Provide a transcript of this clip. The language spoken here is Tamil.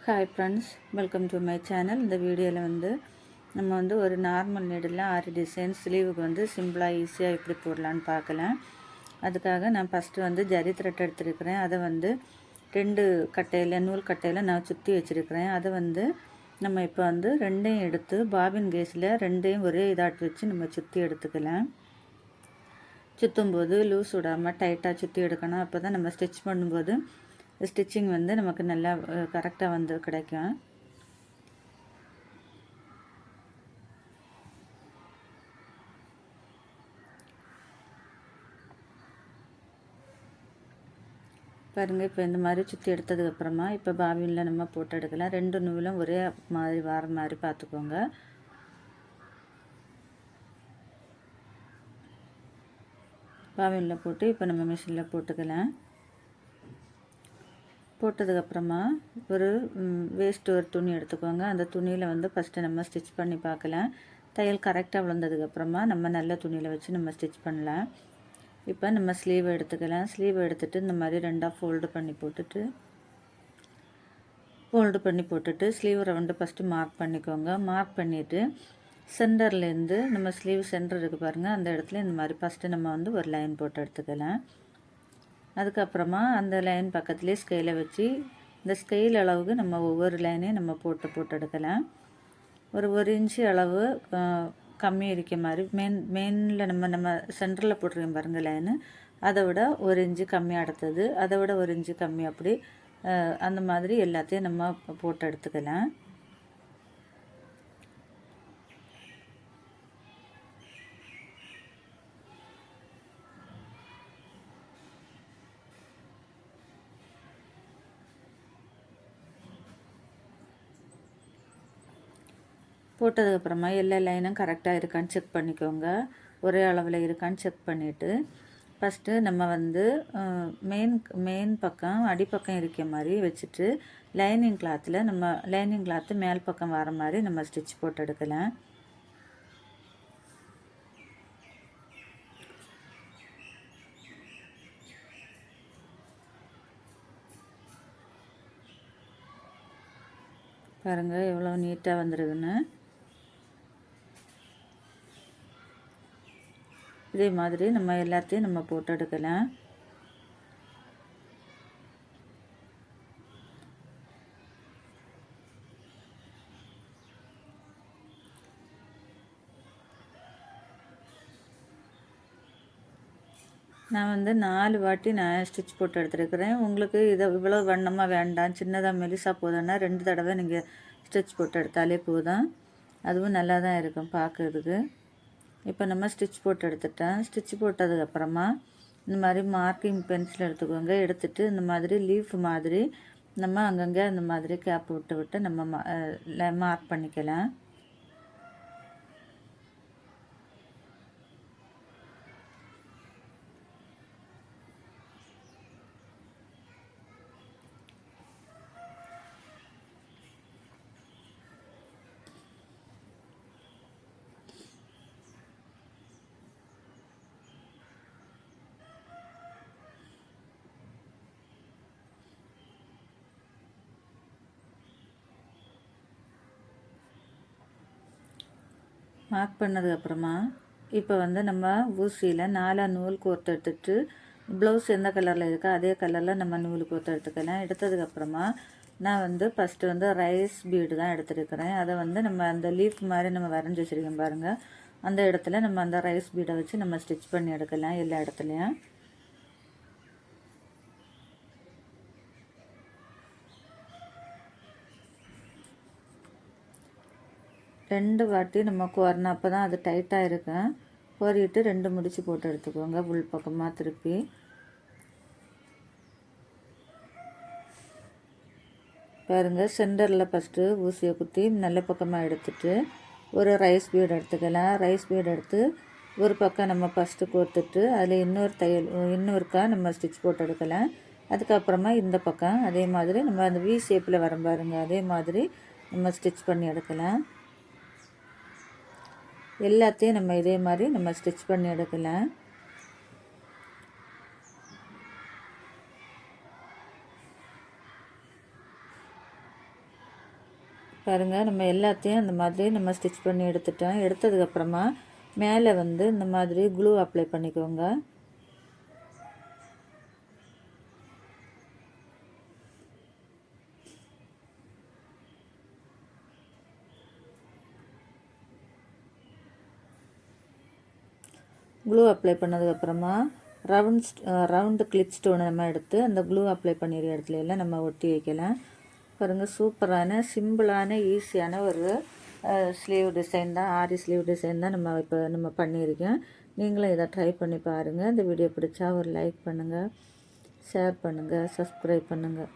Hi friends, welcome to my channel. இந்த வீடியோவில் நம்ம ஒரு நார்மல் நீடில் 6 டிசைன் ஸ்லீவுக்கு சிம்பிளாக ஈஸியாக எப்படி போடலான்னு பார்க்கலாம். அதுக்காக நான் ஃபஸ்ட்டு ஜரி த்ரெட் எடுத்துருக்கிறேன். அதை 2 கட்டையில் நூல் கட்டையில் நான் சுற்றி வச்சுருக்கிறேன். அதை நம்ம இப்போ ரெண்டையும் எடுத்து பாபின் கேஸில் ரெண்டையும் ஒரே இதாட்டு வச்சு நம்ம சுற்றி எடுத்துக்கலாம். சுற்றும்போது லூஸ் விடாமல் டைட்டாக சுற்றி எடுக்கணும். அப்போ தான் நம்ம ஸ்டிச் பண்ணும்போது ஸ்டிச்சிங் நமக்கு நல்லா கரெக்டாக கிடைக்கும். பாருங்கள், இப்போ இந்த மாதிரி சுற்றி எடுத்ததுக்கப்புறமா இப்போ பாபினில் நம்ம போட்டு எடுக்கலாம். 2 நூலும் ஒரே மாதிரி வர மாதிரி பார்த்துக்கோங்க. பாபினில் போட்டு இப்போ நம்ம மிஷினில் போட்டுக்கலாம். போட்டதுக்கப்புறமா ஒரு ஒரு துணி எடுத்துக்கோங்க. அந்த துணியில் ஃபஸ்ட்டு நம்ம ஸ்டிச் பண்ணி பார்க்கலாம். தையல் கரெக்டாக விழுந்ததுக்கப்புறமா நம்ம நல்ல துணியில் வச்சு நம்ம ஸ்டிச் பண்ணலாம். இப்போ நம்ம ஸ்லீவ் எடுத்துக்கலாம். ஸ்லீவ் எடுத்துகிட்டு இந்த மாதிரி 2ஆக ஃபோல்டு பண்ணி போட்டுட்டு ஸ்லீவ் ரவுண்டு ஃபஸ்ட்டு மார்க் பண்ணிக்கோங்க. மார்க் பண்ணிவிட்டு சென்டர்லேருந்து நம்ம ஸ்லீவ் சென்டர் இருக்குது பாருங்கள், அந்த இடத்துல இந்த மாதிரி ஃபஸ்ட்டு நம்ம ஒரு லைன் போட்டு எடுத்துக்கலாம். அதுக்கப்புறமா அந்த லைன் பக்கத்துலேயே ஸ்கேலை வச்சு இந்த ஸ்கேல் அளவுக்கு நம்ம ஒவ்வொரு லைனையும் நம்ம போட்டு எடுக்கலாம். ஒரு இன்ச்சு அளவு கம்மி இருக்க மாதிரி மெயினில் நம்ம சென்டரில் போட்டிருக்கோம் பாருங்கள் லைனு, அதை விட 1 இன்ச்சு கம்மியாக அடுத்தது, அதை விட 1 இன்ச்சு கம்மி, அப்படி அந்த மாதிரி எல்லாத்தையும் நம்ம போட்டு எடுத்துக்கலாம். போட்டதுக்கப்புறமா எல்லா லைனும் கரெக்டாக இருக்கான்னு செக் பண்ணிக்கோங்க. ஒரே அளவில் இருக்கான்னு செக் பண்ணிவிட்டு ஃபஸ்ட்டு நம்ம மெயின் பக்கம் அடிப்பக்கம் இருக்க மாதிரி வச்சுட்டு லைனிங் கிளாத்து மேல் பக்கம் வர மாதிரி நம்ம ஸ்டிச் போட்டு எடுக்கலாம். பாருங்கள் எவ்வளோ நீட்டாக வந்துருக்குன்னு. இதே மாதிரி நம்ம எல்லாத்தையும் நம்ம போட்டு எடுக்கலாம். நான் 4 வாட்டி நான் ஸ்டிச் போட்டு எடுத்துருக்கிறேன். உங்களுக்கு இவ்வளோ வண்ணமாக வேண்டாம், சின்னதாக மெலிசாக போதுன்னா 2 தடவை நீங்கள் ஸ்டிச் போட்டு எடுத்தாலே போதும். அதுவும் நல்லா தான் இருக்கும் பார்க்குறதுக்கு. இப்போ நம்ம ஸ்டிச் போட்டு எடுத்துட்டேன். ஸ்டிச் போட்டதுக்கப்புறமா இந்த மாதிரி மார்க்கிங் பென்சில் எடுத்துக்கோங்க. எடுத்துகிட்டு இந்த மாதிரி லீஃப் மாதிரி நம்ம அங்கங்கே அந்த மாதிரி கேப் விட்டு நம்ம மார்க் பண்ணிக்கலாம். மார்க் பண்ணதுக்கப்புறமா இப்போ நம்ம ஊசியில் 4 நூல் கோர்த்து எடுத்துட்டு ப்ளவுஸ் எந்த கலரில் இருக்கோ அதே கலரில் நம்ம நூல் கோர்த்து எடுத்துக்கலாம். எடுத்ததுக்கப்புறமா நான் ஃபஸ்ட்டு ரைஸ் பீடு தான் எடுத்துருக்கிறேன். அதை நம்ம அந்த லீஃப் மாதிரி நம்ம வரைஞ்சி வச்சுருக்கோம் பாருங்கள், அந்த இடத்துல நம்ம அந்த ரைஸ் பீடை வச்சு நம்ம ஸ்டிச் பண்ணி எடுக்கலாம் எல்லா இடத்துலையும். ரெண்டு வாட்டி நம்ம கோரணும், அப்போ தான் அது டைட்டாக இருக்கும். கோரிட்டு 2 முடிச்சு போட்டு எடுத்துக்கோங்க. உள் பக்கமாக திருப்பி பாருங்கள், சென்டரில் ஃபஸ்ட்டு ஊசியை குத்தி நல்ல பக்கமாக எடுத்துட்டு ஒரு ரைஸ் பீடு எடுத்துக்கலாம். ரைஸ் பீடு எடுத்து ஒரு பக்கம் நம்ம ஃபஸ்ட்டு கோர்த்துட்டு அதில் இன்னொருக்கா நம்ம ஸ்டிச் போட்டு எடுக்கலாம். அதுக்கப்புறமா இந்த பக்கம் அதே மாதிரி நம்ம அந்த வி ஷேப்பில் வரும் பாருங்கள், அதே மாதிரி நம்ம ஸ்டிச் பண்ணி எடுக்கலாம். எல்லாத்தையும் நம்ம இதே மாதிரி நம்ம ஸ்டிச் பண்ணி எடுக்கலாம். பாருங்கள், நம்ம எல்லாத்தையும் அந்த மாதிரி நம்ம ஸ்டிச் பண்ணி எடுத்துட்டோம். எடுத்ததுக்கப்புறமா மேலே வந்து இந்த மாதிரி க்ளூ அப்ளை பண்ணிக்கோங்க. க்ளூ அப்ளை பண்ணதுக்கப்புறமா ரவுண்டு கிளிப் ஸ்டோனை நம்ம எடுத்து அந்த க்ளூ அப்ளை பண்ணிடுற இடத்துல எல்லாம் நம்ம ஒட்டி வைக்கலாம். பாருங்கள், சூப்பரான சிம்பிளான ஈஸியான ஒரு ஸ்லீவ் டிசைன் தான், ஆரி ஸ்லீவ் டிசைன் தான் நம்ம பண்ணியிருக்கோம். நீங்களும் இதை ட்ரை பண்ணி பாருங்கள். இந்த வீடியோ பிடிச்சா ஒரு லைக் பண்ணுங்கள், ஷேர் பண்ணுங்கள், சப்ஸ்கிரைப் பண்ணுங்கள்.